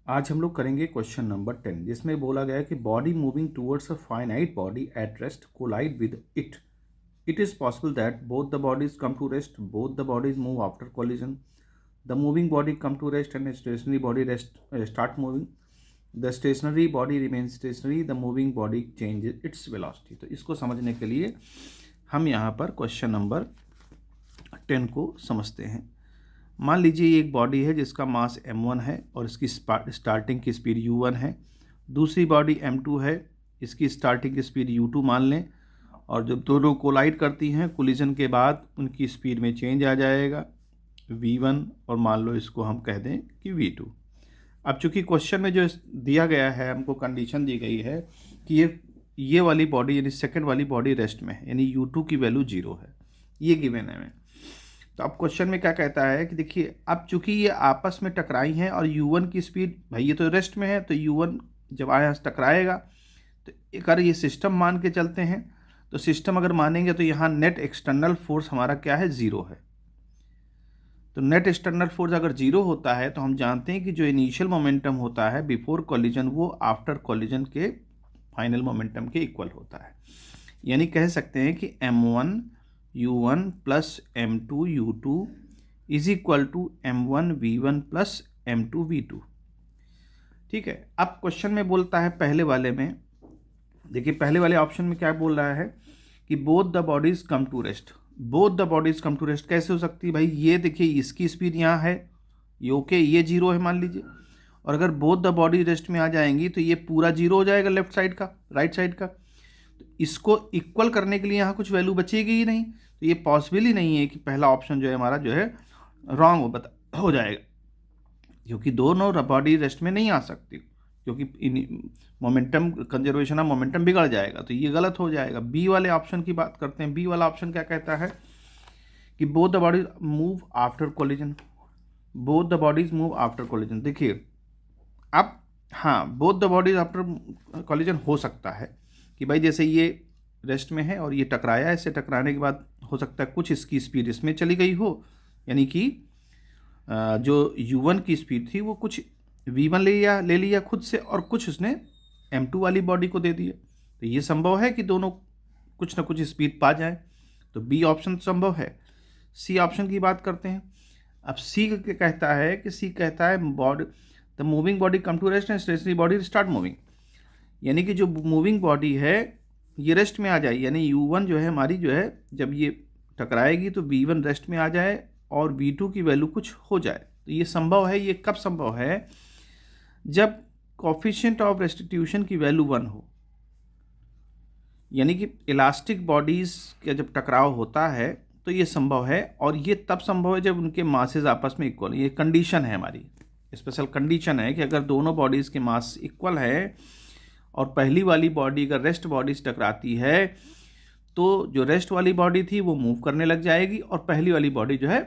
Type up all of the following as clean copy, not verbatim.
आज हम लोग करेंगे क्वेश्चन नंबर 10, जिसमें बोला गया है कि body moving towards a finite body at rest collide with it. It is possible that both the bodies come to rest, both the bodies move after collision. The moving body come to rest and the stationary body start moving. The stationary body remains stationary, the moving body changes its velocity. तो इसको समझने के लिए हम यहाँ पर question number 10 को समझते हैं. मान लीजिए ये एक बॉडी है जिसका मास m1 है और इसकी स्टार्टिंग की स्पीड u1 है. दूसरी बॉडी m2 है, इसकी स्टार्टिंग की स्पीड u2 मान लें, और जब दोनों कोलाइड करती हैं कोलिजन के बाद उनकी स्पीड में चेंज आ जाएगा v1, और मान लो इसको हम कह दें कि v2. अब चूंकि क्वेश्चन में जो दिया गया है, हमको कंडीशन दी गई है कि ये वाली बॉडी यानी सेकंड वाली बॉडी रेस्ट में है, यानी u2 की वैल्यू 0 है, ये गिवन है. तो अब क्वेश्चन में क्या कहता है कि देखिए, अब चूंकि ये आपस में टकराई हैं और u1 की स्पीड, भाई ये तो रेस्ट में है, तो u1 जब आया टकराएगा तो अगर ये सिस्टम मान के चलते हैं तो सिस्टम अगर मानेंगे तो यहाँ नेट एक्सटर्नल फोर्स हमारा क्या है, 0 है. तो नेट एक्सटर्नल फोर्स अगर 0 होता है तो हम जानते हैं कि जो इनिशियल मोमेंटम होता है बिफोर कॉलिजन वो आफ्टर कॉलिजन के फाइनल मोमेंटम के इक्वल होता है. यानी कह सकते हैं कि m1 u1 plus m2 u2 is equal to m1 v1 plus m2 v2. ठीक है. अब क्वेश्चन में बोलता है पहले वाले में, देखिए पहले वाले ऑप्शन में क्या बोल रहा है कि both the bodies come to rest. Both the bodies come to rest कैसे हो सकती है भाई? ये देखिए इसकी स्पीड यहाँ है, ये ओके, ये 0 है मान लीजिए, और अगर बोथ द बॉडी रेस्ट में आ जाएंगी तो ये पूरा 0 हो जाएगा लेफ्ट साइड का, राइट साइड का. तो इसको इक्वल करने के लिए यहाँ कुछ वैल्यू बचेगी ही नहीं. तो ये पॉसिबल ही नहीं है कि पहला ऑप्शन जो है हमारा जो है रॉन्ग हो जाएगा, क्योंकि दोनों बॉडी रेस्ट में नहीं आ सकती, क्योंकि मोमेंटम कंजर्वेशन ऑफ मोमेंटम बिगड़ जाएगा, तो ये गलत हो जाएगा. बी वाले ऑप्शन की बात करते हैं. बी वाला ऑप्शन क्या कहता है कि both the bodies move after collision. Both the bodies move after collision. देखिए अब हाँ, both the bodies after collision हो सकता है कि भाई जैसे ये रेस्ट में है और ये टकराया, इससे टकराने के बाद हो सकता है कुछ इसकी स्पीड इसमें चली गई हो, यानी कि जो u1 की स्पीड थी वो कुछ v1 ले लिया खुद से, और कुछ उसने m2 वाली बॉडी को दे दिया. तो ये संभव है कि दोनों कुछ ना कुछ स्पीड पा जाएं. तो बी ऑप्शन संभव है. सी ऑप्शन की बात करते हैं. अब सी कहता है कि सी कहता है body the moving body come to rest and stationary body start moving. यानी कि जो मूविंग बॉडी है ये रेस्ट में आ जाए, यानी u1 जो है हमारी जो है जब ये टकराएगी तो v1 रेस्ट में आ जाए और v2 की वैल्यू कुछ हो जाए. तो ये संभव है. ये कब संभव है? जब कोफिशिएंट ऑफ रेस्टिट्यूशन की वैल्यू 1 हो, यानी कि इलास्टिक बॉडीज का जब टकराव होता है तो ये संभव है. और ये तब संभव है जब उनके मासेस आपस में इक्वल. ये कंडीशन है, हमारी स्पेशल कंडीशन है कि अगर दोनों बॉडीज़ के मास इक्वल है और पहली वाली बॉडी अगर रेस्ट बॉडी से टकराती है तो जो रेस्ट वाली बॉडी थी वो मूव करने लग जाएगी और पहली वाली बॉडी जो है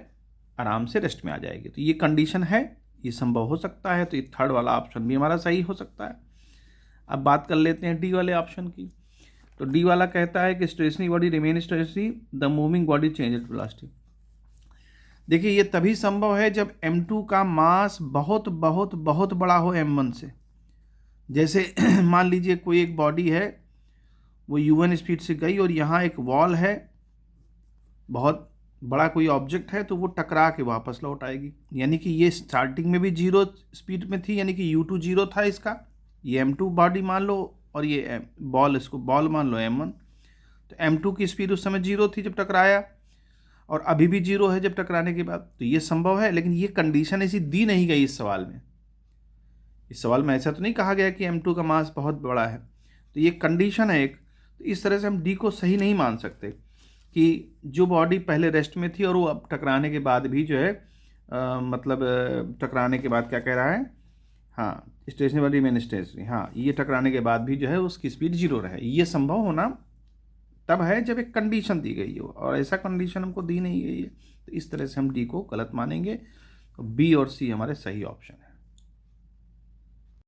आराम से रेस्ट में आ जाएगी. तो ये कंडीशन है, ये संभव हो सकता है. तो ये थर्ड वाला ऑप्शन भी हमारा सही हो सकता है. अब बात कर लेते हैं डी वाले ऑप्शन की. तो डी वाला कहता है कि stationary body remain stationary, the moving body change it velocity. देखिए ये तभी संभव है जब m2 का मास बहुत बहुत बहुत बड़ा हो m1 से. जैसे मान लीजिए कोई एक बॉडी है, वो u1 स्पीड से गई और यहाँ एक वॉल है, बहुत बड़ा कोई ऑब्जेक्ट है, तो वो टकरा के वापस लौट आएगी. यानी कि ये स्टार्टिंग में भी 0 स्पीड में थी, यानी कि u2 0 था इसका, ये m2 बॉडी मान लो, और ये बॉल, इसको बॉल मान लो m1. तो m2 की स्पीड उस समय 0 थी जब टकराया, और अभी भी 0 है जब टकराने के बाद. तो ये संभव है, लेकिन ये कंडीशन ऐसी दी नहीं गई इस सवाल में. इस सवाल में ऐसा तो नहीं कहा गया कि m2 का मास बहुत बड़ा है. तो ये कंडीशन है एक. तो इस तरह से हम डी को सही नहीं मान सकते कि जो बॉडी पहले रेस्ट में थी और वो अब टकराने के बाद भी जो है मतलब टकराने के बाद क्या कह रहा है, हाँ स्टेशनरी बॉडी मेन स्टेशनरी, हाँ ये टकराने के बाद भी जो है उसकी स्पीड 0 रहे. ये संभव होना तब है जब एक कंडीशन दी गई हो, और ऐसा कंडीशन हमको दी नहीं गई है. तो इस तरह से हम डी को गलत मानेंगे. बी और सी हमारे सही ऑप्शन.